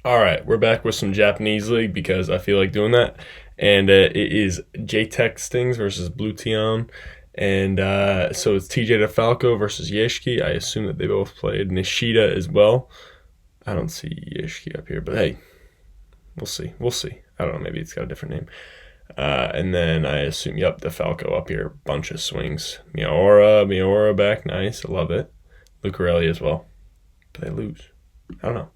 All right, we're back with some Japanese League because I feel like doing that. And it is Jtekt Stings versus Bluteon. And so it's TJ Defalco versus Yeshiki. I assume that they both played Nishida as well. I don't see Yeshiki up here, but hey, we'll see. We'll see. I don't know. Maybe it's got a different name. And then I assume, yep, Defalco up here. Bunch of swings. Miura back. Nice. I love it. Lucarelli as well. But they lose. I don't know.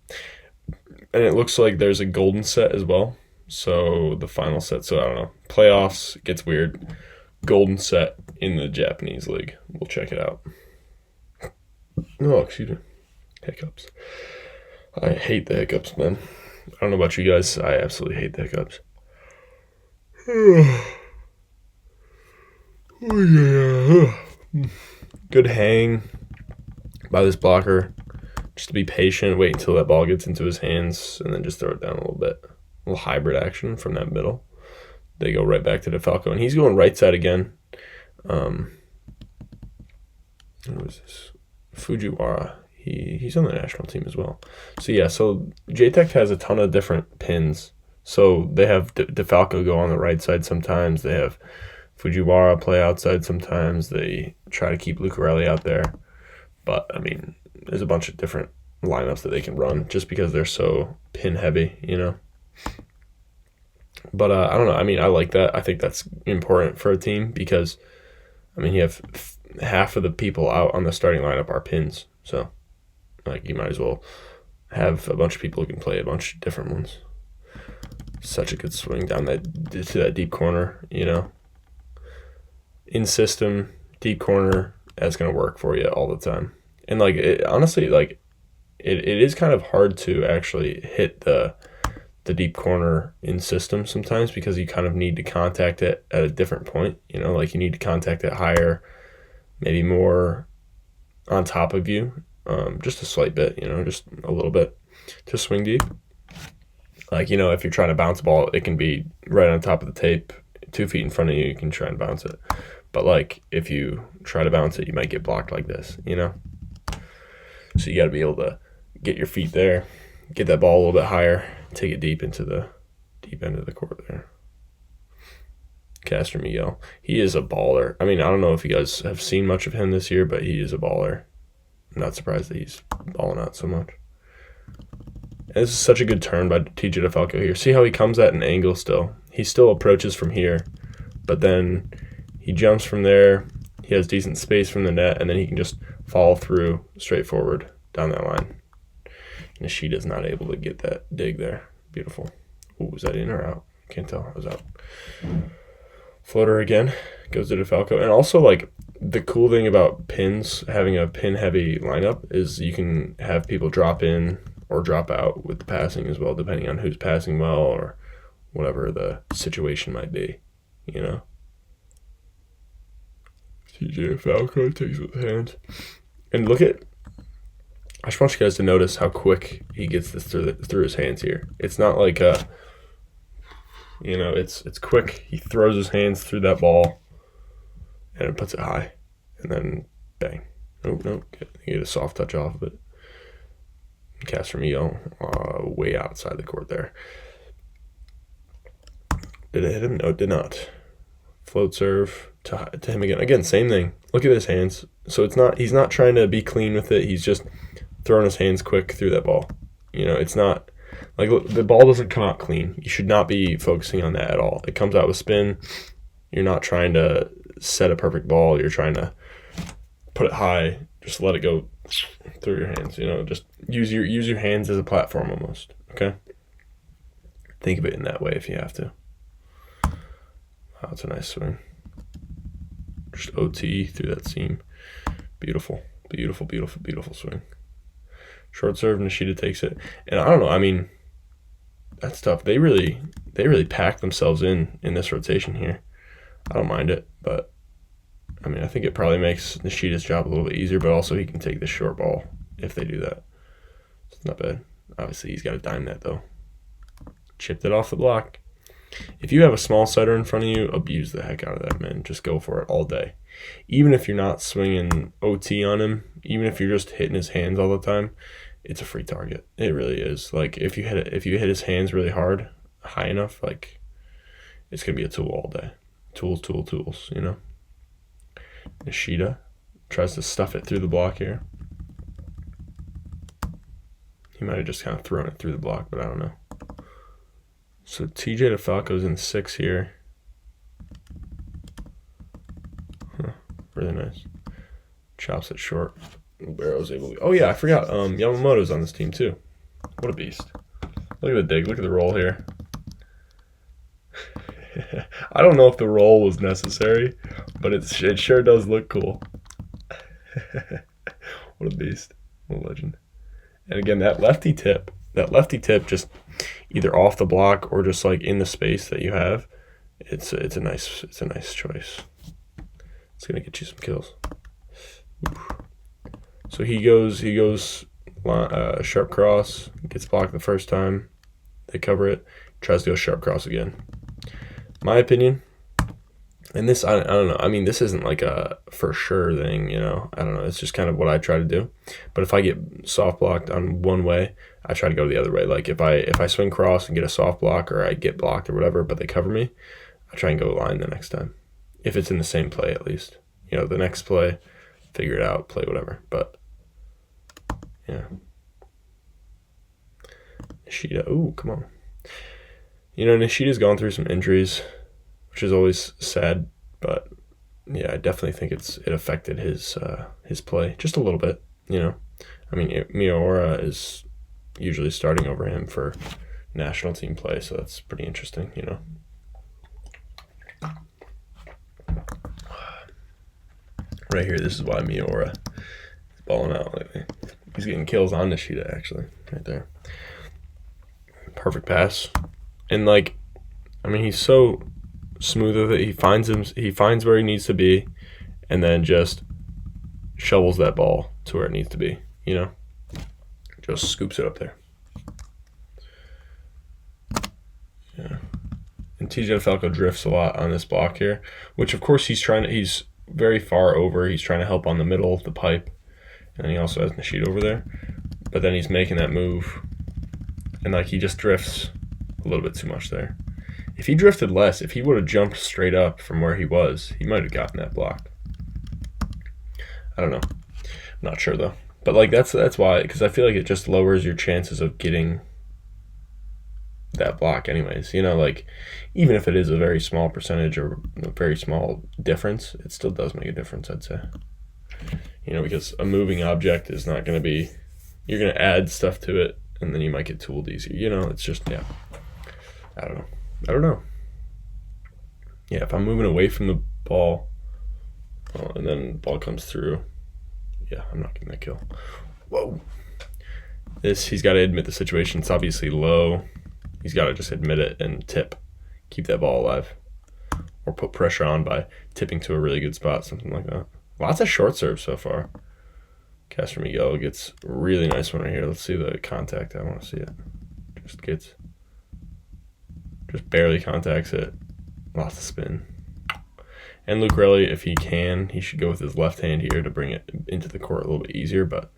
And it looks like there's a golden set as well. So the final set. So I don't know. Playoffs gets weird. Golden set in the Japanese League. We'll check it out. Oh, excuse me. Hiccups. I hate the hiccups, man. I don't know about you guys. I absolutely hate the hiccups. Good hang by this blocker. Just to be patient, wait until that ball gets into his hands, and then just throw it down a little bit. A little hybrid action from that middle. They go right back to Defalco, and he's going right side again. Who is this? Fujiwara. He's on the national team as well. So yeah, so Jtekt has a ton of different pins. So they have Defalco go on the right side sometimes. They have Fujiwara play outside sometimes. They try to keep Lucarelli out there. But, I mean, there's a bunch of different lineups that they can run just because they're so pin heavy, you know. But I don't know. I mean, I like that. I think that's important for a team because, I mean, you have half of the people out on the starting lineup are pins. So, like, you might as well have a bunch of people who can play a bunch of different ones. Such a good swing down to that deep corner, you know. In system, deep corner, that's going to work for you all the time. And, like, honestly, like, it is kind of hard to actually hit the deep corner in system sometimes because you kind of need to contact it at a different point. You know, like you need to contact it higher, maybe more on top of you, just a slight bit, you know, just a little bit to swing deep. Like, you know, if you're trying to bounce a ball, it can be right on top of the tape, 2 feet in front of you, you can try and bounce it. But, like, if you try to bounce it, you might get blocked like this, you know? So you got to be able to get your feet there, get that ball a little bit higher, take it deep into the deep end of the court there. Castro Miguel. He is a baller. I mean, I don't know if you guys have seen much of him this year, but he is a baller. I'm not surprised that he's balling out so much. And this is such a good turn by TJ Defalco here. See how he comes at an angle still. He still approaches from here, but then he jumps from there. He has decent space from the net, and then he can just follow through straight forward down that line. Nishida's not able to get that dig there. Beautiful. Ooh, was that in or out? Can't tell. It was out. Floater again. Goes to Defalco. And also, like, the cool thing about pins, having a pin-heavy lineup, is you can have people drop in or drop out with the passing as well, depending on who's passing well or whatever the situation might be, you know? TJ Falco takes with hands. And look at, I just want you guys to notice how quick he gets this through his hands here. It's not like it's quick. He throws his hands through that ball and it puts it high. And then bang. No, get a soft touch off of it. Castro Miguel way outside the court there. Did it hit him? No, it did not. Float serve to him again. Again, same thing. Look at his hands. So he's not trying to be clean with it. He's just throwing his hands quick through that ball. You know, it's not like the ball doesn't come out clean. You should not be focusing on that at all. It comes out with spin. You're not trying to set a perfect ball. You're trying to put it high. Just let it go through your hands. You know, just use your hands as a platform almost. Okay. Think of it in that way if you have to. Wow, that's a nice swing. Just OT through that seam. Beautiful, beautiful, beautiful, beautiful swing. Short serve, Nishida takes it. And I don't know, I mean, that's tough. They really pack themselves in this rotation here. I don't mind it, but I mean, I think it probably makes Nishida's job a little bit easier, but also he can take the short ball if they do that. It's not bad. Obviously, he's got a dime net, though. Chipped it off the block. If you have a small setter in front of you, abuse the heck out of that, man. Just go for it all day. Even if you're not swinging OT on him, even if you're just hitting his hands all the time, it's a free target. It really is. Like if you hit his hands really hard, high enough, like it's gonna be a tool all day. Tools, you know. Nishida tries to stuff it through the block here. He might have just kind of thrown it through the block, but I don't know. So TJ Defalco's in 6 here. Huh, really nice. Chops it short. Barrow's able to... Oh yeah, I forgot. Yamamoto's on this team too. What a beast. Look at the dig. Look at the roll here. I don't know if the roll was necessary, but it sure does look cool. What a beast. What a legend. And again, that lefty tip just either off the block or just like in the space that you have, it's a nice choice. It's gonna get you some kills. Oof. So he goes sharp cross, gets blocked the first time, they cover it, tries to go sharp cross again. My opinion, and this I don't know. I mean, this isn't like a for sure thing, you know. I don't know. It's just kind of what I try to do. But if I get soft blocked on one way, I try to go the other way. Like if I swing cross and get a soft block, or I get blocked or whatever, but they cover me, I try and go line the next time. If it's in the same play, at least. You know, the next play, figure it out, play whatever. But yeah. Nishida, ooh, come on. You know, Nishida's gone through some injuries, which is always sad, but yeah, I definitely think it affected his play just a little bit, you know. I mean, Miura is usually starting over him for national team play, so that's pretty interesting, you know. Right here, this is why Miura is balling out lately. He's getting kills on Nishida, actually, right there. Perfect pass. And like, I mean, he's so smooth with it. He finds where he needs to be, and then just shovels that ball to where it needs to be, you know? Just scoops it up there. Yeah. And TJ Defalco drifts a lot on this block here, which of course he's very far over. He's trying to help on the middle of the pipe. And then he also has Nishida over there. But then he's making that move. And like he just drifts a little bit too much there. If he drifted less, if he would have jumped straight up from where he was, he might have gotten that block. I don't know. I'm not sure though. But like that's why, because I feel like it just lowers your chances of getting that block anyways. You know, like even if it is a very small percentage or a very small difference, it still does make a difference, I'd say. You know, because a moving object is not going to be, you're going to add stuff to it and then you might get tooled easier. You know, it's just, yeah. I don't know. Yeah, if I'm moving away from the ball, and then the ball comes through, yeah, I'm not getting that kill. Whoa. He's got to admit the situation. It's obviously low. He's got to just admit it and tip. Keep that ball alive. Or put pressure on by tipping to a really good spot, something like that. Lots of short serves so far. Castro Miguel gets a really nice one right here. Let's see the contact. I want to see it. Just barely contacts it. Lots of spin. And Lucarelli, if he can, he should go with his left hand here to bring it into the court a little bit easier, but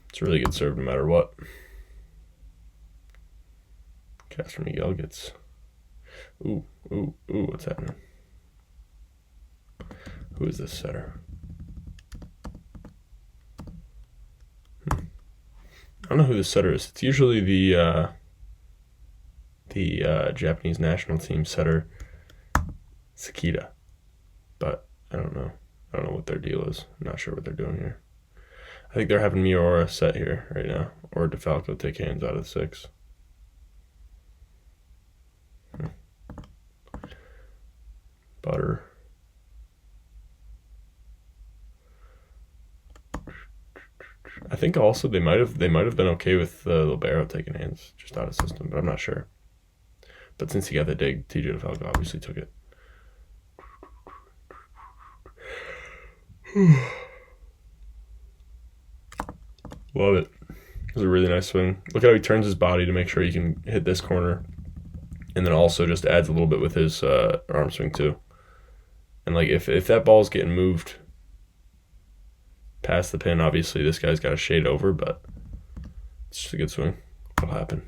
it's a really good serve no matter what. Castro Miguel gets... Ooh, what's happening? Who is this setter? I don't know who this setter is. It's usually the Japanese national team setter, Sakita. But I don't know. I don't know what their deal is. I'm not sure what they're doing here. I think they're having Miura set here right now, or Defalco take hands out of 6. Butter. I think also they might have been okay with Libero taking hands just out of system, but I'm not sure. But since he got the dig, TJ Defalco obviously took it. Love it. It was a really nice swing. Look how he turns his body to make sure he can hit this corner. And then also just adds a little bit with his arm swing too. And like if that ball's getting moved past the pin, obviously this guy's got to shade over, but It's just a good swing. What'll happen?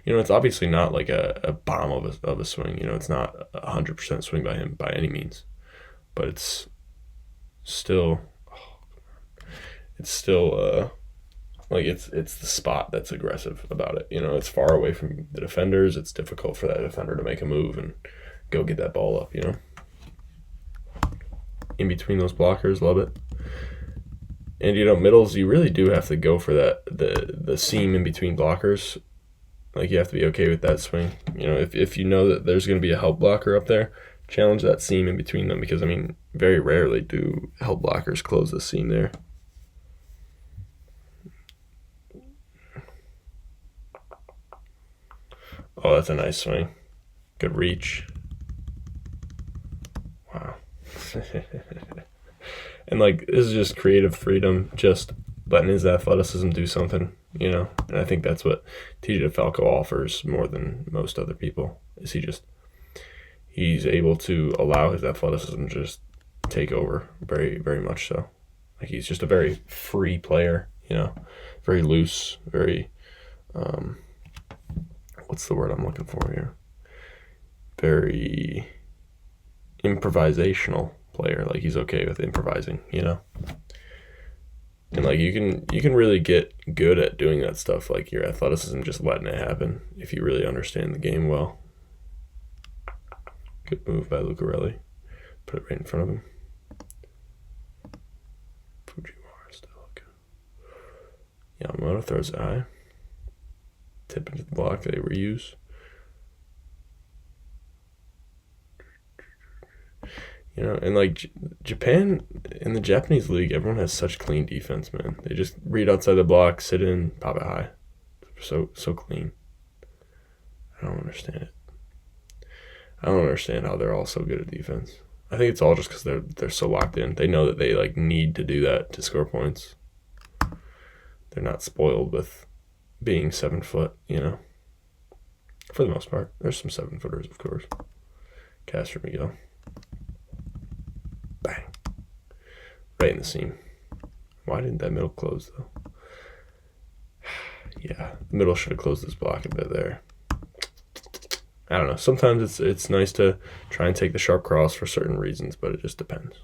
It's obviously not like a bomb of a swing. It's not 100% swing by him by any means, but it's still like it's the spot that's aggressive about it. It's far away from the defenders. It's difficult for that defender to make a move and go get that ball up. In between those blockers, love it. And middles, you really do have to go for that the seam in between blockers. Like, you have to be okay with that swing. If you know that there's going to be a help blocker up there, challenge that seam in between them, because very rarely do help blockers close the seam there. Oh, that's a nice swing. Good reach. Wow. And this is just creative freedom, just letting his athleticism do something, And I think that's what TJ Defalco offers more than most other people, is he's able to allow his athleticism to just take over, very, very much so. He's just a very free player, very loose, very, what's the word I'm looking for here? Very improvisational player. He's okay with improvising, And you can really get good at doing that stuff, your athleticism, just letting it happen, if you really understand the game well. Good move by Lucarelli. Put it right in front of him. Fujiwara still okay. Yamamoto throws it high. Tip into the block, they reuse. And Japan, in the Japanese league, everyone has such clean defense, man. They just read outside the block, sit in, pop it high. So clean. I don't understand it. I don't understand how they're all so good at defense. I think it's all just because they're so locked in. They know that they need to do that to score points. They're not spoiled with being 7 foot, For the most part. There's some 7-footers, of course. Castro Miguel. Bang. Right in the seam. Why didn't that middle close, though? Yeah, the middle should have closed this block a bit there. I don't know. Sometimes it's nice to try and take the sharp cross for certain reasons, but it just depends.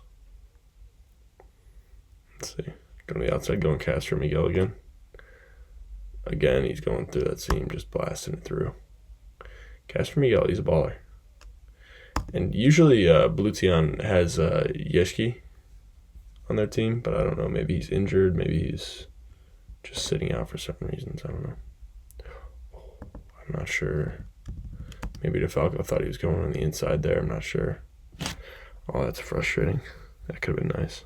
Let's see. Going to the outside, going Castro Miguel again. Again, he's going through that seam, just blasting it through. Castro Miguel, he's a baller. And usually Bluteon has Yeshki on their team, but I don't know. Maybe he's injured. Maybe he's just sitting out for certain reasons. I don't know. I'm not sure. Maybe Defalco thought he was going on the inside there. I'm not sure. Oh, that's frustrating. That could have been nice.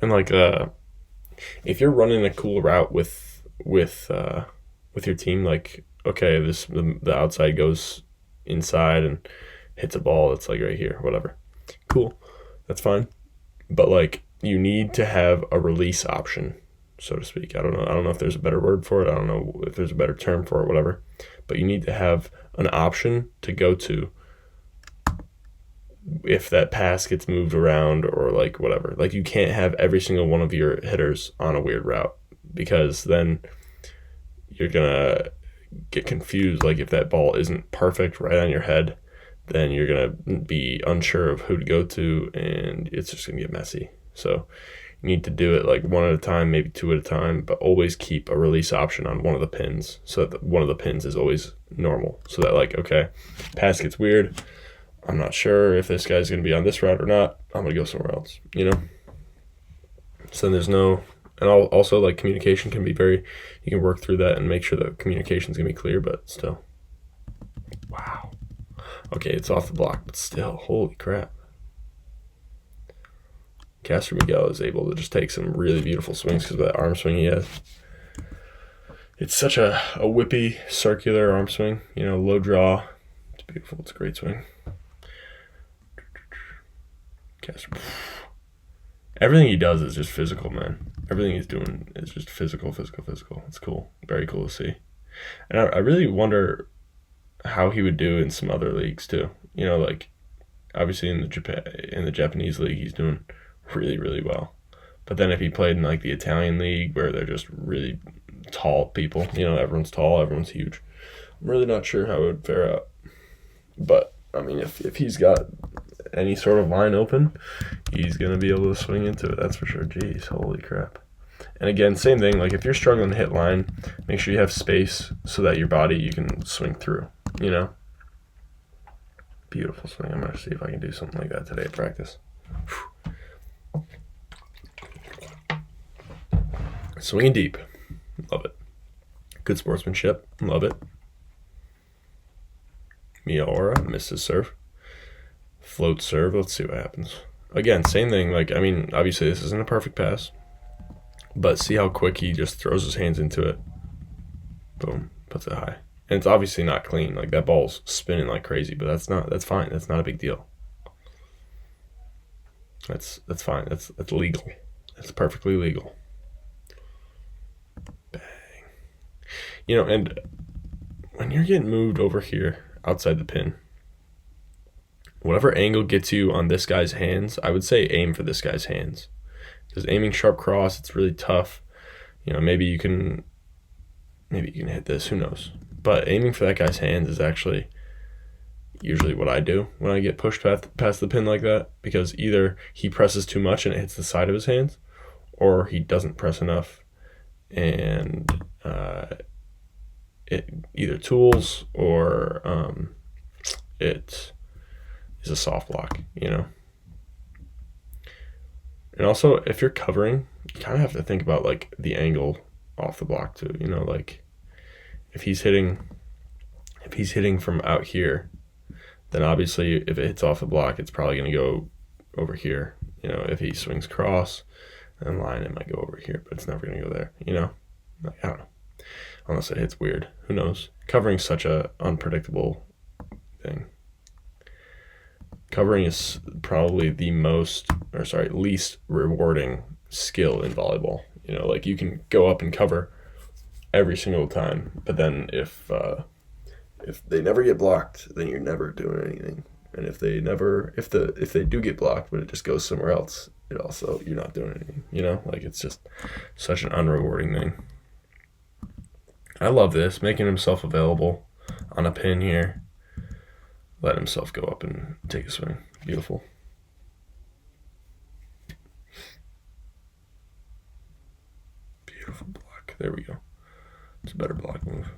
And if you're running a cool route with your team, okay, the outside goes inside and hits a ball that's right here, whatever. Cool, that's fine. But you need to have a release option, so to speak. I don't know if there's a better word for it. I don't know if there's a better term for it, whatever. But you need to have an option to go to if that pass gets moved around or whatever. You can't have every single one of your hitters on a weird route, because then you're gonna get confused. If that ball isn't perfect right on your head, then you're gonna be unsure of who to go to, and it's just gonna get messy. So you need to do it one at a time, maybe 2 at a time, but always keep a release option on one of the pins, so that one of the pins is always normal, so that okay, pass gets weird, I'm not sure if this guy's going to be on this route or not, I'm going to go somewhere else, So then there's no, and also communication can be you can work through that and make sure that communication's going to be clear, but still. Wow. Okay, it's off the block, but still, holy crap. Castro Miguel is able to just take some really beautiful swings because of that arm swing he has. It's such a whippy, circular arm swing, low draw. It's beautiful. It's a great swing. Castro. Everything he does is just physical, man. Everything he's doing is just physical. It's cool. Very cool to see. And I really wonder how he would do in some other leagues too. Obviously in the Japanese league he's doing really, really well. But then if he played in like the Italian league where they're just really tall people, you know, everyone's tall, everyone's huge, I'm really not sure how it would fare out. But I mean, if he's got any sort of line open, he's gonna be able to swing into it, that's for sure. Jeez, holy crap. And again, same thing, like if you're struggling to hit line, make sure you have space so that your body you can swing through, you know. Beautiful swing. I'm gonna see if I can do something like that today at practice. Swinging deep, love it. Good sportsmanship, love it. Miura misses serve. Float serve, let's see what happens. Again, same thing, like, I mean, obviously this isn't a perfect pass, but see how quick he just throws his hands into it. Boom, puts it high. And it's obviously not clean, like that ball's spinning like crazy, but that's fine, that's not a big deal. That's fine, that's legal. It's perfectly legal. Bang. You know, and when you're getting moved over here outside the pin, whatever angle gets you on this guy's hands, I would say aim for this guy's hands. Because aiming sharp cross, it's really tough. You know, maybe you can hit this, who knows. But aiming for that guy's hands is actually usually what I do when I get pushed past the pin like that, because either he presses too much and it hits the side of his hands, or he doesn't press enough and it either tools or it is a soft block, you know. And also, if you're covering, you kind of have to think about like the angle off the block too, you know, like if he's hitting from out here, then obviously if it hits off the block, it's probably going to go over here. You know, if he swings cross and line, it might go over here, but it's never going to go there, you know? Like, I don't know. Unless it hits weird. Who knows? Covering's such a unpredictable thing. Covering is probably the least rewarding skill in volleyball. You know, like you can go up and cover every single time, but then if they never get blocked, then you're never doing anything. And if they do get blocked, but it just goes somewhere else, you're not doing anything. You know, like it's just such an unrewarding thing. I love this, making himself available on a pin here. Let himself go up and take a swing. Beautiful. Beautiful block. There we go. It's a better block move.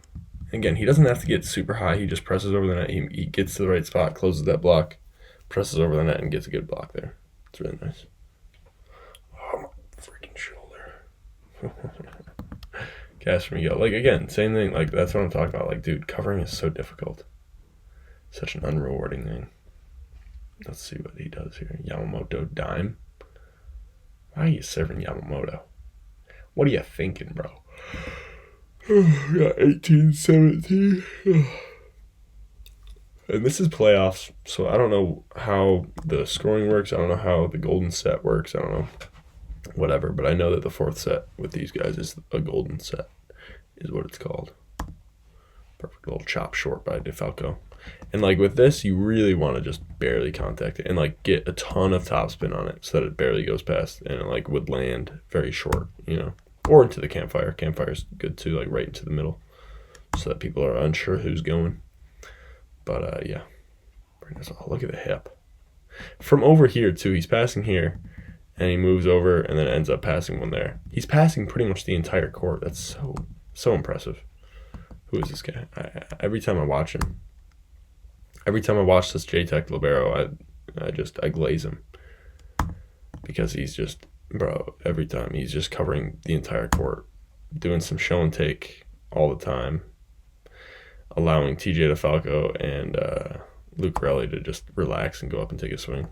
Again, he doesn't have to get super high. He just presses over the net. He gets to the right spot, closes that block, presses over the net, and gets a good block there. It's really nice. Oh, my freaking shoulder. Gas from ego. Like, again, same thing. Like, that's what I'm talking about. Like, dude, covering is so difficult. Such an unrewarding thing. Let's see what he does here. Yamamoto dime. Why are you serving Yamamoto? What are you thinking, bro? Got 18, 17. And this is playoffs, so I don't know how the scoring works. I don't know how the golden set works. I don't know. Whatever. But I know that the fourth set with these guys is a golden set, is what it's called. Perfect little chop short by Defalco. And like with this, you really want to just barely contact it and like get a ton of topspin on it so that it barely goes past and it like would land very short, you know, or into the campfire. Campfire's good too, like right into the middle so that people are unsure who's going. But yeah, bring this all. Look at the hip. From over here too, he's passing here and he moves over and then ends up passing one there. He's passing pretty much the entire court. That's so impressive. Who is this guy? Every time I watch him, every time I watch this Jtekt libero, I glaze him because he's just, bro, every time he's just covering the entire court, doing some show and take all the time, allowing TJ Defalco and Lucarelli to just relax and go up and take a swing.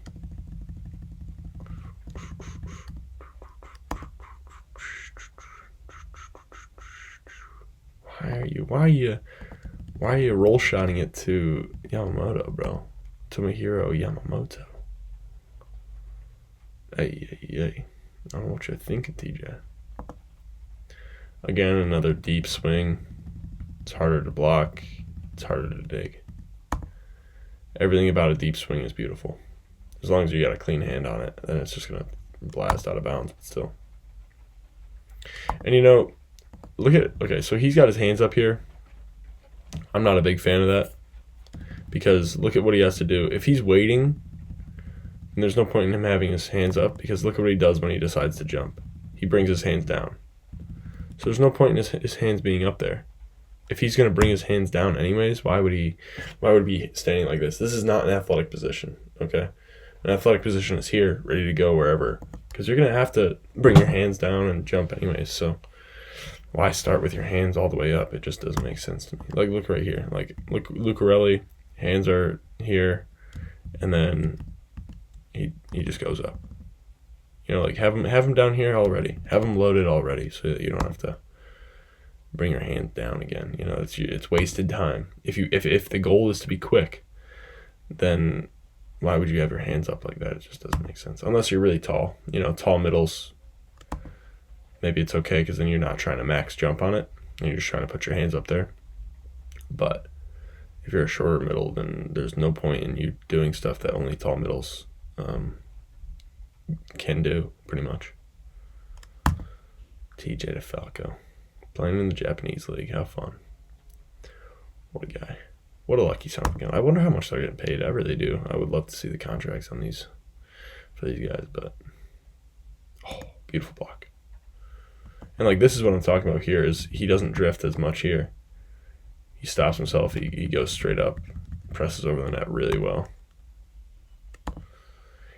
Why are you roll shotting it to Yamamoto, bro? Tomohiro Yamamoto. Hey. I don't know what you're thinking, TJ. Again, another deep swing. It's harder to block. It's harder to dig. Everything about a deep swing is beautiful. As long as you got a clean hand on it, then it's just going to blast out of bounds, but still. And okay, so he's got his hands up here. I'm not a big fan of that because look at what he has to do. If he's waiting, and there's no point in him having his hands up because look at what he does when he decides to jump. He brings his hands down. So there's no point in his hands being up there. If he's going to bring his hands down anyways, why would he be standing like this? This is not an athletic position, okay? An athletic position is here, ready to go wherever, because you're going to have to bring your hands down and jump anyways. So why start with your hands all the way up? It just doesn't make sense to me. Like, look right here. Like, look, Lucarelli, hands are here, and then he just goes up. Like have him down here already. Have him loaded already, so that you don't have to bring your hand down again. It's wasted time. If the goal is to be quick, then why would you have your hands up like that? It just doesn't make sense. Unless you're really tall. Tall middles. Maybe it's okay because then you're not trying to max jump on it. And you're just trying to put your hands up there. But if you're a shorter middle, then there's no point in you doing stuff that only tall middles can do, pretty much. TJ Defalco. Playing in the Japanese league. How fun. What a guy. What a lucky son of a gun. I wonder how much they're getting paid. I really do. I would love to see the contracts on these for these guys, but beautiful block. And like this is what I'm talking about here is he doesn't drift as much here. He stops himself, he goes straight up, presses over the net really well.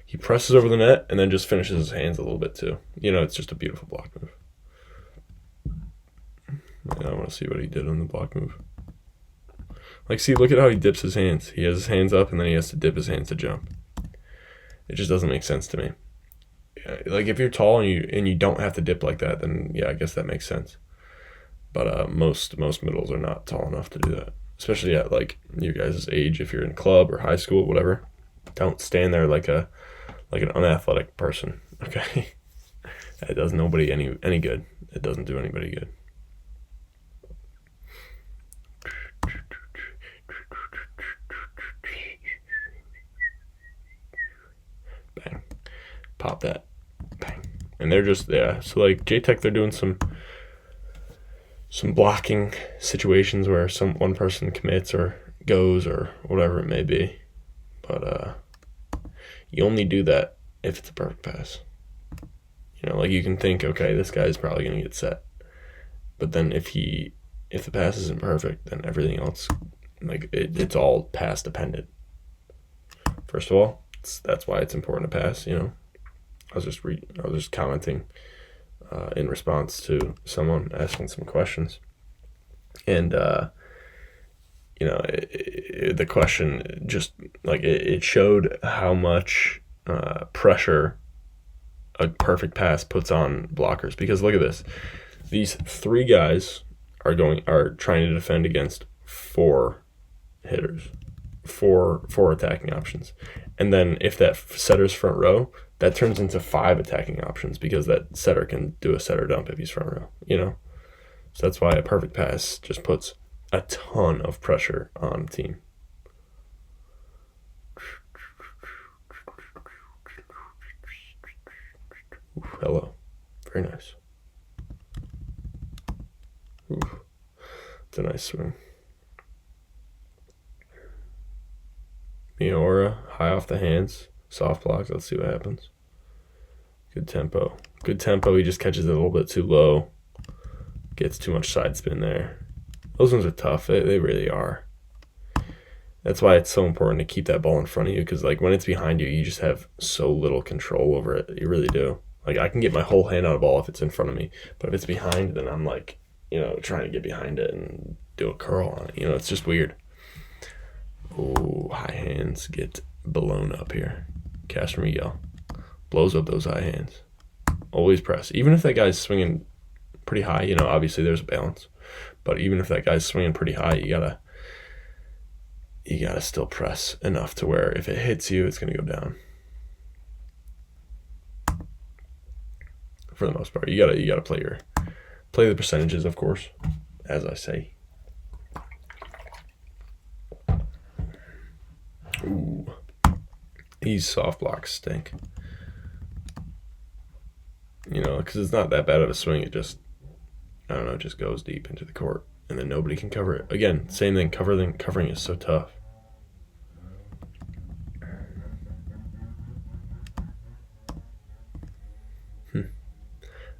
He presses over the net and then just finishes his hands a little bit too. It's just a beautiful block move. I want to see what he did on the block move. Like, see, look at how he dips his hands. He has his hands up, and then he has to dip his hands to jump. It just doesn't make sense to me. Like, if you're tall and you don't have to dip like that, then yeah, I guess that makes sense. But most middles are not tall enough to do that, especially at like your guys' age. If you're in club or high school, whatever, don't stand there like an unathletic person. Okay, it does nobody any good. It doesn't do anybody good. Bang. Pop that. Bang. And they're just, yeah. So like Jtekt, they're doing some blocking situations where one person commits or goes or whatever it may be. But you only do that if it's a perfect pass. Like you can think, okay, this guy's probably going to get set. But then if the pass isn't perfect, then everything else, like it's all pass dependent. First of all, that's why it's important to pass. I was just commenting in response to someone asking some questions, and the question just like it showed how much pressure a perfect pass puts on blockers. Because look at this, these three guys are trying to defend against four hitters, four attacking options. And then if that setter's front row, that turns into 5 attacking options because that setter can do a setter dump if he's front row, So that's why a perfect pass just puts a ton of pressure on the team. Ooh, hello. Very nice. Ooh, it's a nice swing. Miura, high off the hands, soft blocks. Let's see what happens. Good tempo. He just catches it a little bit too low. Gets too much side spin there. Those ones are tough. They really are. That's why it's so important to keep that ball in front of you, because like when it's behind you, you just have so little control over it. You really do. Like I can get my whole hand on a ball if it's in front of me, but if it's behind, then I'm like, trying to get behind it and do a curl on it. It's just weird. Oh, high hands get blown up here. Casper Miguel blows up those high hands. Always press. Even if that guy's swinging pretty high, obviously there's a balance. But even if that guy's swinging pretty high, you gotta still press enough to where if it hits you, it's gonna go down. For the most part, you gotta play the percentages, of course, as I say. Ooh, these soft blocks stink. you know, because it's not that bad of a swing. It just, I don't know, it just goes deep into the court, and then nobody can cover it. Again, same thing. Covering is so tough.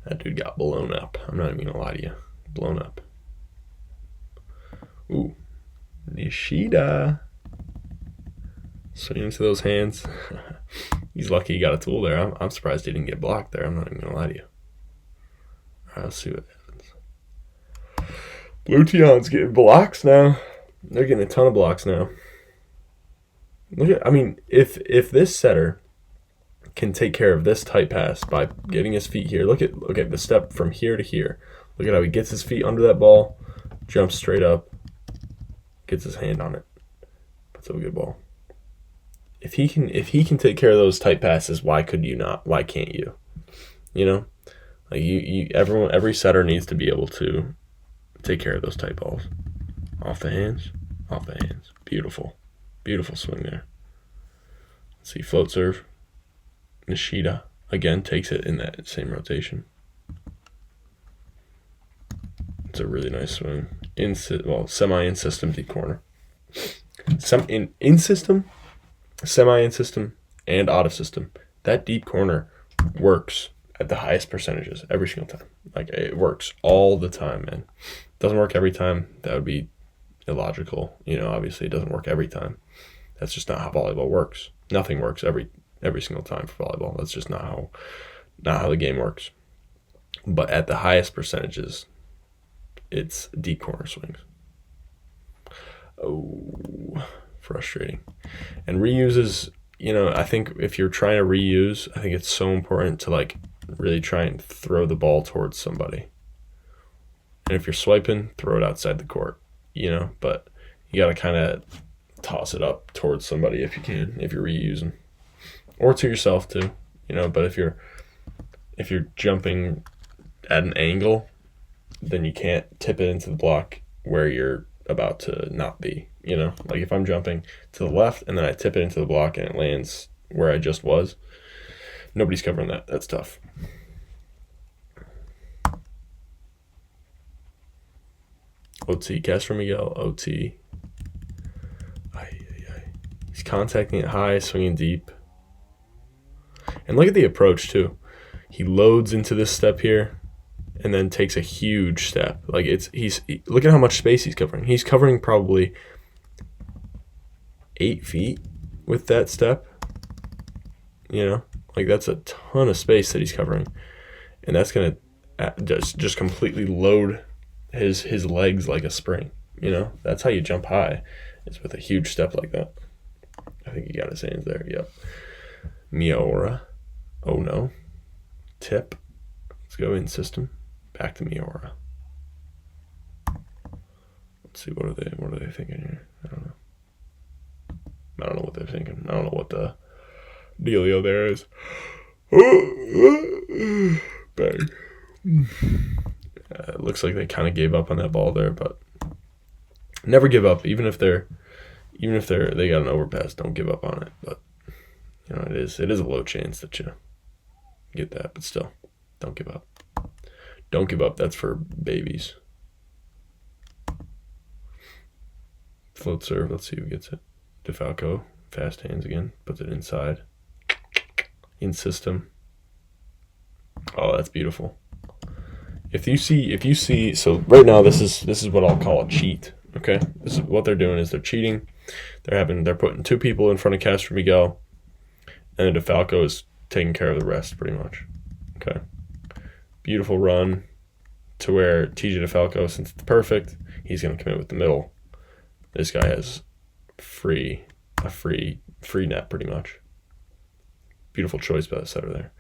That dude got blown up. I'm not even gonna lie to you. Blown up. Ooh, Nishida. Swinging into those hands. He's lucky he got a tool there. I'm surprised he didn't get blocked there. I'm not even gonna lie to you. All right, let's see what happens. Bluteon's getting blocks now. They're getting a ton of blocks now. Look at, I mean, if this setter can take care of this tight pass by getting his feet here. Look at the step from here to here. Look at how he gets his feet under that ball, jumps straight up, gets his hand on it. Puts up a good ball. If he can take care of those tight passes, why could you not? Why can't you? You know? Like every setter needs to be able to take care of those tight balls. Off the hands. Beautiful. Beautiful swing there. Let's see, float serve. Nishida, again, takes it in that same rotation. It's a really nice swing. Semi-in system, deep corner. In system, semi-in system, and out of system. That deep corner works at the highest percentages every single time. Like, it works all the time, man. Doesn't work every time. That would be illogical. You know, obviously it doesn't work every time. That's just not how volleyball works. Nothing works every single time for volleyball. That's just not how the game works. But at the highest percentages, it's deep corner swings. Oh, frustrating. And reuses, you know, I think if you're trying to reuse, I think it's so important to like really try and throw the ball towards somebody. And if you're swiping, throw it outside the court, you know, but you got to kind of toss it up towards somebody if you can, if you're reusing. Or to yourself too, you know. But if you're jumping at an angle, then you can't tip it into the block where you're about to not be, you know. Like if I'm jumping to the left and then I tip it into the block and it lands where I just was, nobody's covering that. That's tough. OT, Castro Miguel, OT. He's contacting it high, swinging deep. And look at the approach too. He loads into this step here and then takes a huge step. Like look at how much space he's covering. He's covering probably 8 feet with that step. You know, like that's a ton of space that he's covering. And that's going to just completely load his legs like a spring. You know, that's how you jump high, is with a huge step like that. I think he got his hands there. Yep. Miura. Oh no. Tip. Let's go in system. Back to Miura. Let's see, what are they thinking here? I don't know what they're thinking. I don't know what the dealio there is. Bang. It looks like they kind of gave up on that ball there, but never give up. Even if they got an overpass, don't give up on it. But you know, it is a low chance that you get that, but still, don't give up. Don't give up. That's for babies. Float serve. Let's see who gets it. Defalco, fast hands again. Puts it inside. In system. Oh, that's beautiful. If you see, so right now this is what I'll call a cheat. Okay, this is what they're doing, is they're cheating. They're putting 2 people in front of Castro Miguel, and then Defalco is taking care of the rest pretty much. Okay, beautiful run to where TJ Defalco, since it's perfect, he's gonna commit with the middle. This guy has a free net pretty much. Beautiful choice by the setter there.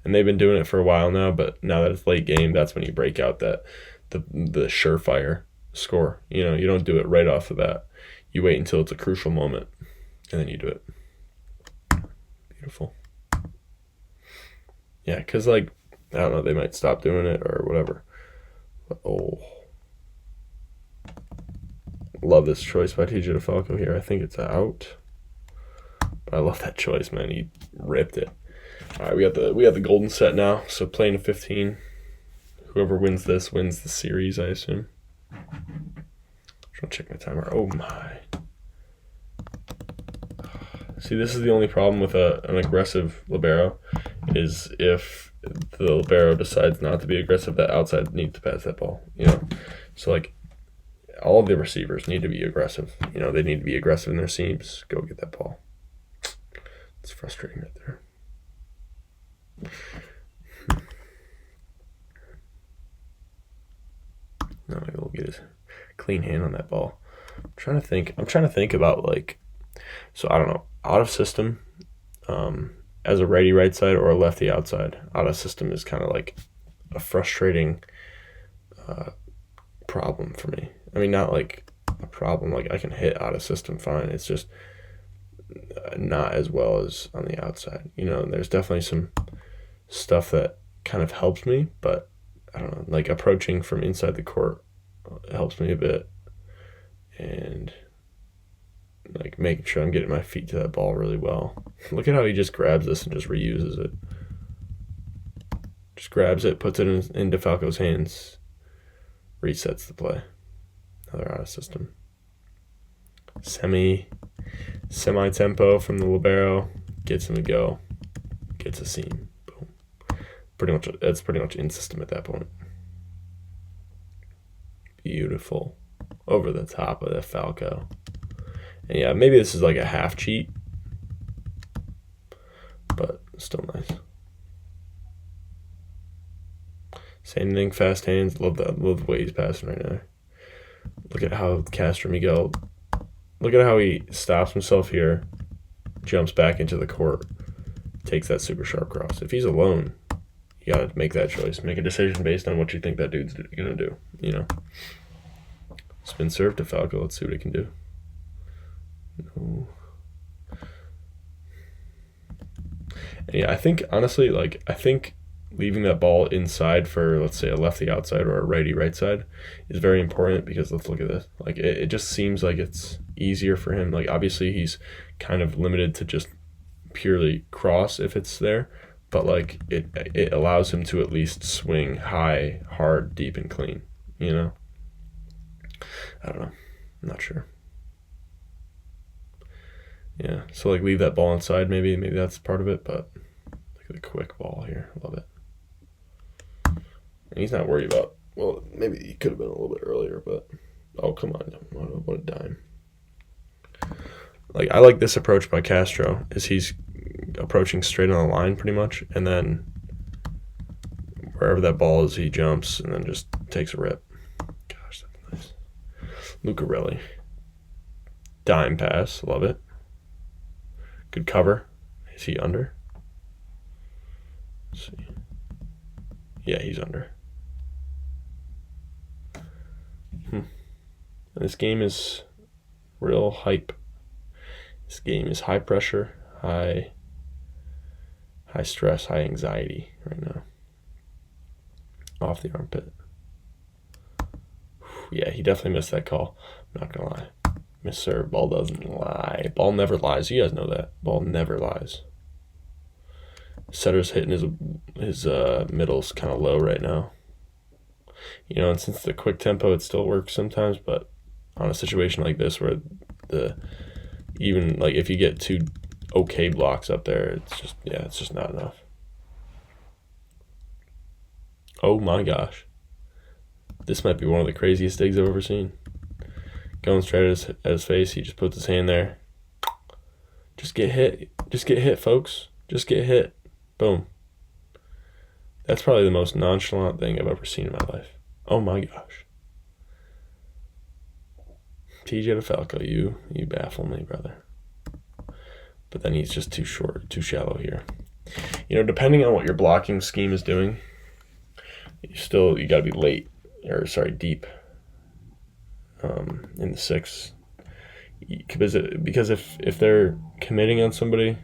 And they've been doing it for a while now, but now that it's late game, that's when you break out the surefire score. You know, you don't do it right off the bat. You wait until it's a crucial moment, and then you do it. Beautiful. Yeah, because, like, I don't know, they might stop doing it or whatever. But, oh. Love this choice by TJ Defalco here. I think it's out. But I love that choice, man. He ripped it. All right, we got the golden set now. So playing a 15. Whoever wins this wins the series, I assume. Just want to check my timer. Oh my. See, this is the only problem with an aggressive libero, is if the libero decides not to be aggressive, that outside needs to pass that ball. You know, so like all of the receivers need to be aggressive. You know, they need to be aggressive in their seams. Go get that ball. It's frustrating right there. No, maybe we'll get his clean hand on that ball. I'm trying to think about like, so I don't know, out of system, as a righty right side or a lefty outside. Out of system is kind of like a frustrating problem for me. I mean, not like a problem, like I can hit out of system fine. It's just not as well as on the outside. You know, there's definitely some stuff that kind of helps me, but I don't know, like approaching from inside the court helps me a bit, and like making sure I'm getting my feet to that ball really well. Look at how he just grabs this and just reuses it. Just grabs it, puts it in Defalco's hands, resets the play. Another out of system. Semi-tempo from the libero, gets him to go, gets a seam. Boom. That's pretty much in system at that point. Beautiful. Over the top of Defalco. And yeah, maybe this is like a half cheat, but still nice. Same thing, fast hands. Love that. Love the way he's passing right now. Look at how Castro Miguel, look at how he stops himself here, jumps back into the court, takes that super sharp cross. If he's alone, you got to make that choice. Make a decision based on what you think that dude's going to do, you know. Spin serve to Falco. Let's see what he can do. No. And yeah, I think, honestly, like, I think leaving that ball inside for, let's say, a lefty outside or a righty right side is very important, because let's look at this. Like, it just seems like it's easier for him. Like, obviously, he's kind of limited to just purely cross if it's there, but, like, it allows him to at least swing high, hard, deep, and clean, you know? I don't know. I'm not sure. Yeah, so, like, leave that ball inside maybe. Maybe that's part of it, but look at the quick ball here. Love it. And he's not worried about, well, maybe he could have been a little bit earlier, but, oh, come on. What a dime. Like, I like this approach by Castro, is he's approaching straight on the line pretty much, and then wherever that ball is, he jumps and then just takes a rip. Gosh, that's nice. Lucarelli. Dime pass. Love it. Good cover. Is he under? Let's see. Yeah, he's under. And this game is real hype. This game is high pressure, high stress, high anxiety right now. Off the armpit. Yeah, he definitely missed that call. I'm not gonna lie. Miss serve. Ball doesn't lie. Ball never lies. You guys know that. Ball never lies. Setter's hitting his middle's kind of low right now. You know, and since the quick tempo, it still works sometimes, but on a situation like this where even like if you get two okay blocks up there, it's just not enough. Oh my gosh. This might be one of the craziest digs I've ever seen. Going straight at his face, he just puts his hand there. Just get hit. Just get hit, folks. Just get hit. Boom. That's probably the most nonchalant thing I've ever seen in my life. Oh my gosh. TJ Defalco, you baffle me, brother. But then he's just too short, too shallow here. You know, depending on what your blocking scheme is doing, you got to be deep in the six. Because if they're committing on somebody,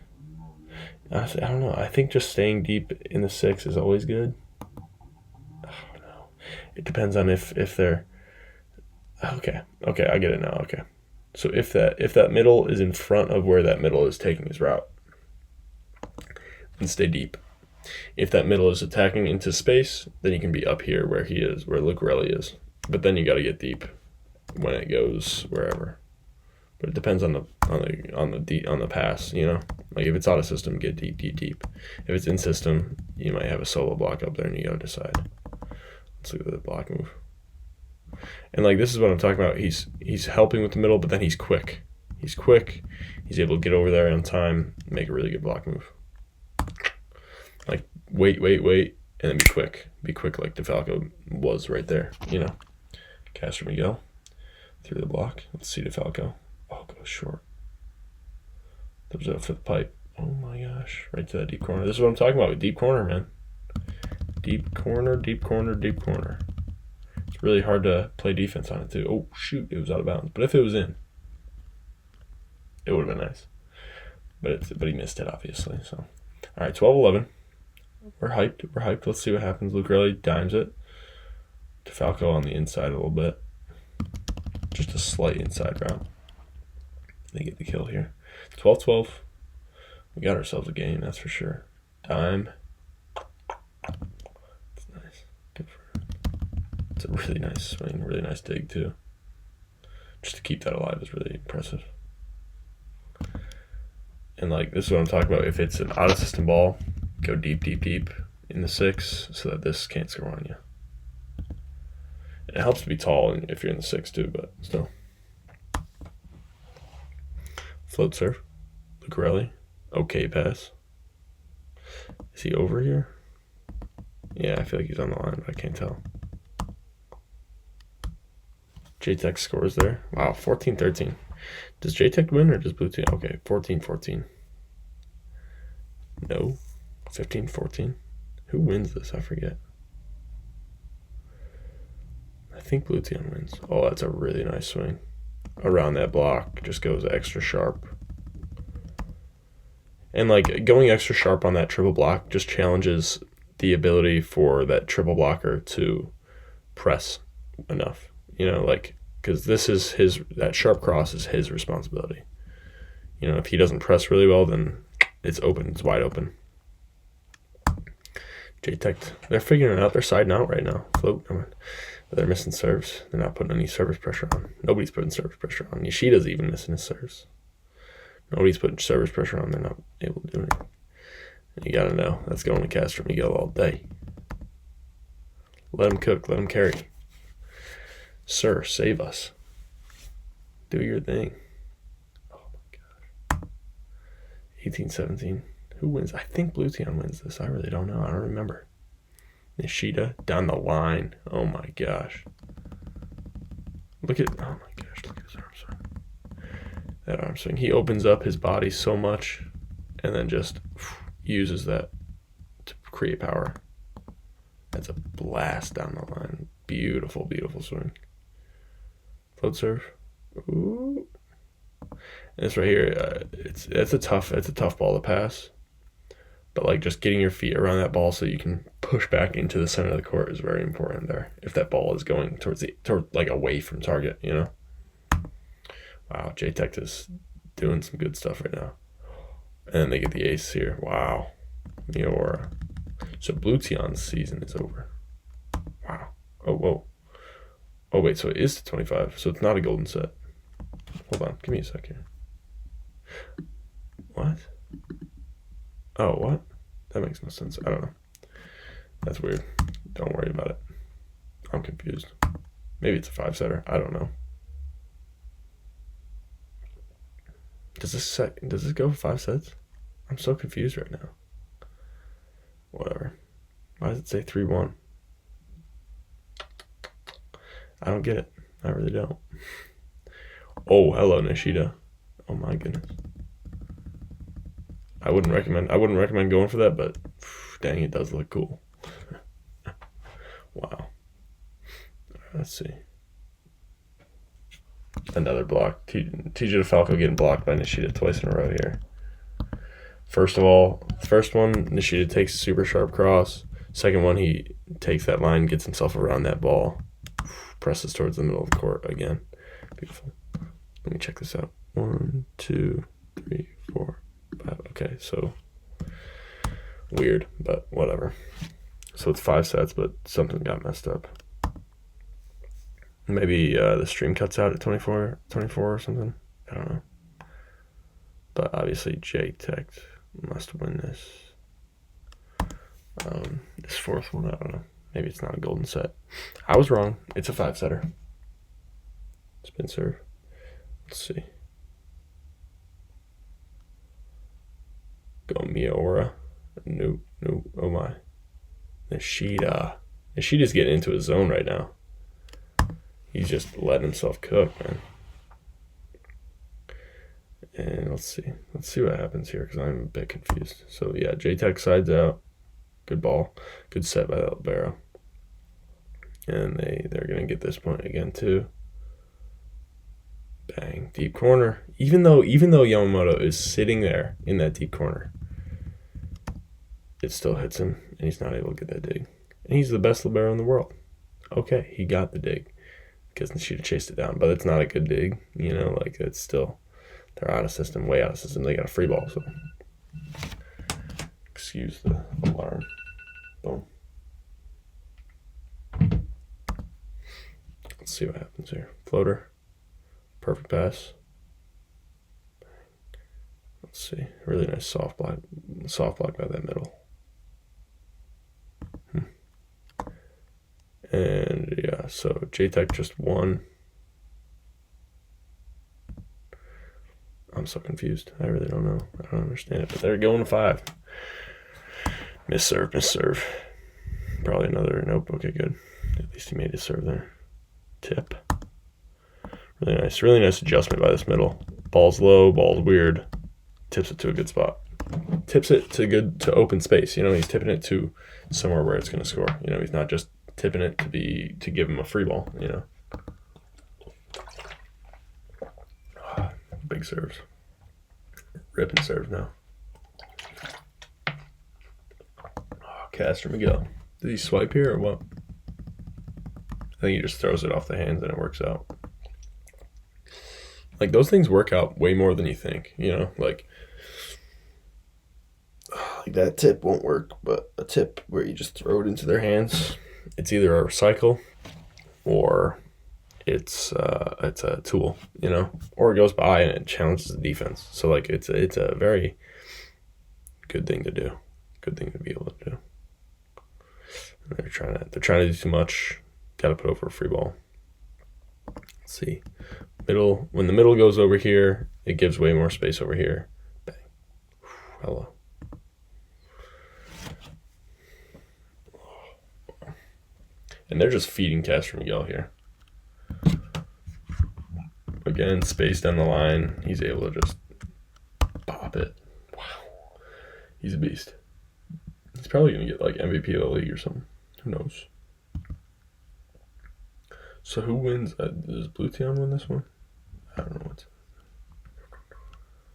I don't know. I think just staying deep in the six is always good. Oh no, it depends on if they're okay. I get it now. Okay, so if that middle is in front of where that middle is taking his route, then stay deep. If that middle is attacking into space, then you can be up here where he is, where Lucarelli is. But then you got to get deep when it goes wherever. But it depends on the pass, you know. Like if it's out of system, get deep. If it's in system, you might have a solo block up there, and you got to decide. Let's look at the block move. And like this is what I'm talking about. He's helping with the middle, but then he's quick. He's quick. He's able to get over there on time, make a really good block move. Like wait, and then be quick. Be quick like Defalco was right there, you know. Castro Miguel through the block. Let's see Defalco. Oh, go short. There's a fifth pipe. Oh my gosh. Right to that deep corner. This is what I'm talking about. Deep corner, man. Deep corner. It's really hard to play defense on it too. Oh shoot, it was out of bounds. But if it was in, it would have been nice. But he missed it obviously. So alright, 12-11. We're hyped. Let's see what happens. Lucarelli dimes it. Defalco on the inside a little bit. Just a slight inside route. They get the kill here. 12-12. We got ourselves a game, that's for sure. Dime. That's nice. Good for him. It's a really nice swing, really nice dig too. Just to keep that alive is really impressive. And like this is what I'm talking about. If it's an out of system ball, go deep in the 6 so that this can't score on you. It helps to be tall if you're in the 6 too, but still. Float serve. Lucarelli. Okay pass. Is he over here? Yeah, I feel like he's on the line, but I can't tell. Jtekt scores there. Wow, 14-13. Does Jtekt win or does Bluteon? Okay, 14-14. No. 15-14. Who wins this? I forget. I think Bluteon wins. Oh, that's a really nice swing. Around that block. Just goes extra sharp. And like going extra sharp on that triple block just challenges the ability for that triple blocker to press enough. You know, like, because this is that sharp cross is his responsibility. You know, if he doesn't press really well, then it's open. It's wide open. Jtekt, they're figuring it out. They're siding out right now. Float. They're missing serves. They're not putting any service pressure on. Nobody's putting service pressure on. Nishida's even missing his serves. Nobody's putting service pressure on. They're not able to do it. And you got to know, that's going to Castro Miguel all day. Let him cook. Let him carry. Sir, save us. Do your thing. Oh my gosh. 18-17. Who wins? I think Bluteon wins this. I really don't know. I don't remember. Nishida down the line. Oh my gosh. Look at his arm swing. That arm swing. He opens up his body so much and then just uses that to create power. That's a blast down the line. Beautiful, beautiful swing. Float serve. Ooh. And this right here, it's a tough ball to pass. But like just getting your feet around that ball so you can push back into the center of the court is very important there. If that ball is going toward like away from target, you know. Wow, Jtekt is doing some good stuff right now. And then they get the ace here. Wow. Miura. So Bluteon's season is over. Wow. Oh, whoa. Oh, wait, so it is to 25. So it's not a golden set. Hold on. Give me a sec here. What? Oh, what? That makes no sense. I don't know. That's weird. Don't worry about it. I'm confused. Maybe it's a 5-setter. I don't know. Does this go for 5 sets? I'm so confused right now. Whatever. Why does it say 3-1? I don't get it. I really don't. Oh, hello, Nishida. Oh my goodness. I wouldn't recommend going for that, but dang, it does look cool. Wow. Let's see. Another block. TJ Defalco getting blocked by Nishida twice in a row here. First one, Nishida takes a super sharp cross. Second one, he takes that line, gets himself around that ball, presses towards the middle of the court again. Beautiful. Let me check this out. 1, 2, 3, 4, 5. Okay, so Weird, but whatever. So it's 5 sets, but something got messed up. Maybe the stream cuts out at 24 or something. I don't know. But obviously Jtekt must win this. This fourth one, I don't know. Maybe it's not a golden set. I was wrong. It's a 5-setter. Spin serve. Let's see. Go Miura. Nope. Oh my. Nishida. Nishida's getting into his zone right now. He's just letting himself cook, man. And let's see what happens here, because I'm a bit confused. So yeah, Jtekt sides out. Good ball. Good set by that libero. And they're gonna get this point again too. Bang. Deep corner. Even though Yamamoto is sitting there in that deep corner, it still hits him, and he's not able to get that dig. And he's the best libero in the world. Okay, he got the dig because Nishida chased it down, but it's not a good dig. You know, like it's still, they're out of system, way out of system. They got a free ball, so excuse the alarm. Boom. Let's see what happens here. Floater. Perfect pass. Let's see. Really nice soft block by that middle. And yeah, so Jtekt just won. I'm so confused. I really don't know. I don't understand it. But they're going to 5. Miss serve. Probably another. Nope. Okay, good. At least he made his serve there. Tip. Really nice adjustment by this middle. Ball's low, ball's weird. Tips it to a good spot. Tips it to open space. You know, he's tipping it to somewhere where it's going to score. You know, he's not just tipping it to give him a free ball. You know. Big serves. Ripping serves now. Castro Miguel. Did he swipe here or what? I think he just throws it off the hands and it works out. Like, those things work out way more than you think, you know? Like that tip won't work, but a tip where you just throw it into their hands, it's either a recycle or it's a tool, you know? Or it goes by and it challenges the defense. So, like, it's a very good thing to do. Good thing to be able to do. And they're trying to do too much. Got to put over a free ball. Let's see. Middle. When the middle goes over here, it gives way more space over here. Bang. Hello. And they're just feeding Castro Miguel here. Again, space down the line. He's able to just pop it. Wow. He's a beast. He's probably going to get like MVP of the league or something. Who knows? So who wins? Does Bluteon win this one? I don't know what.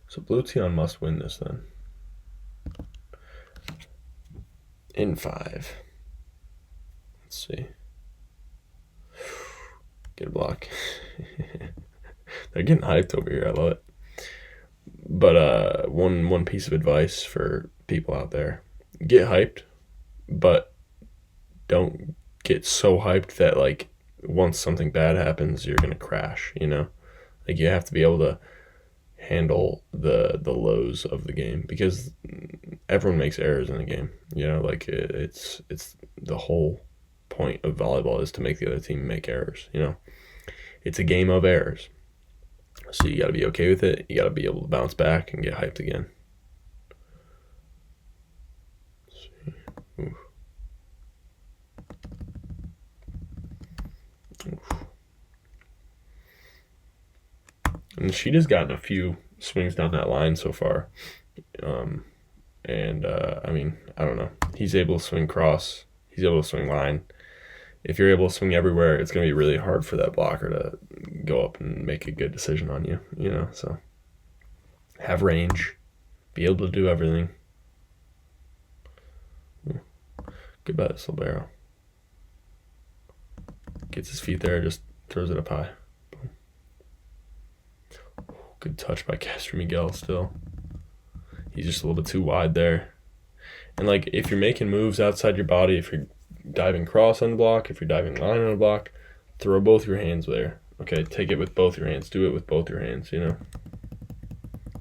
So Bluteon must win this then. In 5. Let's see. Get a block. They're getting hyped over here. I love it. But one piece of advice for people out there: get hyped, but don't get so hyped that, like, once something bad happens, you're gonna crash. You know, like, you have to be able to handle the lows of the game, because everyone makes errors in the game. You know, like, it's the whole point of volleyball is to make the other team make errors. You know, it's a game of errors. So you got to be okay with it. You got to be able to bounce back and get hyped again. Let's see. Oof. And Nishida's gotten a few swings down that line so far. I mean, I don't know. He's able to swing cross. He's able to swing line. If you're able to swing everywhere, it's going to be really hard for that blocker to go up and make a good decision on you, you know? So have range, be able to do everything. Goodbye, this libero. Gets his feet there, just throws it up high. Boom. Good touch by Castro Miguel still. He's just a little bit too wide there. And like if you're making moves outside your body, if you're diving cross on the block, if you're diving line on the block, throw both your hands there. Okay, take it with both your hands. Do it with both your hands, you know?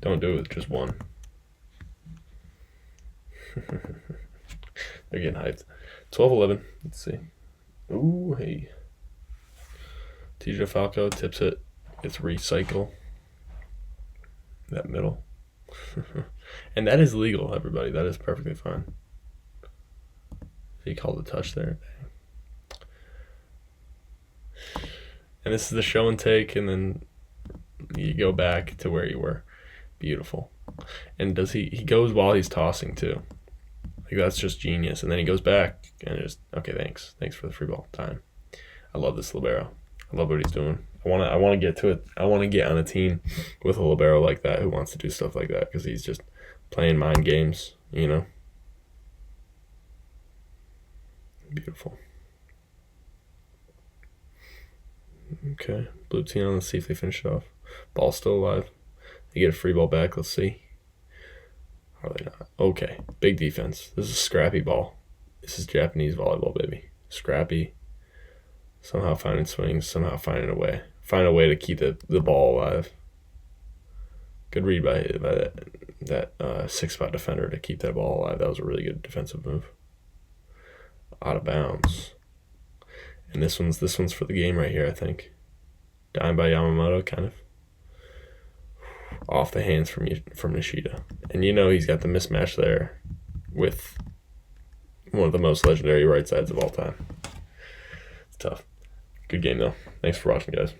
Don't do it with just one. They're getting hyped. 12-11. Let's see. Ooh, hey. Defalco tips it. Gets recycle. That middle. And that is legal, everybody. That is perfectly fine. He called a touch there. And this is the show and take, and then you go back to where you were. Beautiful. And does he goes while he's tossing too. Like that's just genius. And then he goes back and just okay, thanks for the free ball time. I love this libero. I love what he's doing. I want to get to it. I want to get on a team with a libero like that who wants to do stuff like that because he's just playing mind games, you know. Beautiful. Okay, Bluteon. Let's see if they finish it off. Ball's still alive. They get a free ball back. Let's see. Are they not? Okay, big defense. This is a scrappy ball. This is Japanese volleyball, baby. Scrappy. Somehow finding swings. Somehow finding a way. Find a way to keep the ball alive. Good read by that 6-spot defender to keep that ball alive. That was a really good defensive move. Out of bounds. And this one's for the game right here, I think. Dime by Yamamoto, kind of. Off the hands from Nishida. And you know he's got the mismatch there with one of the most legendary right sides of all time. It's tough. Good game, though. Thanks for watching, guys.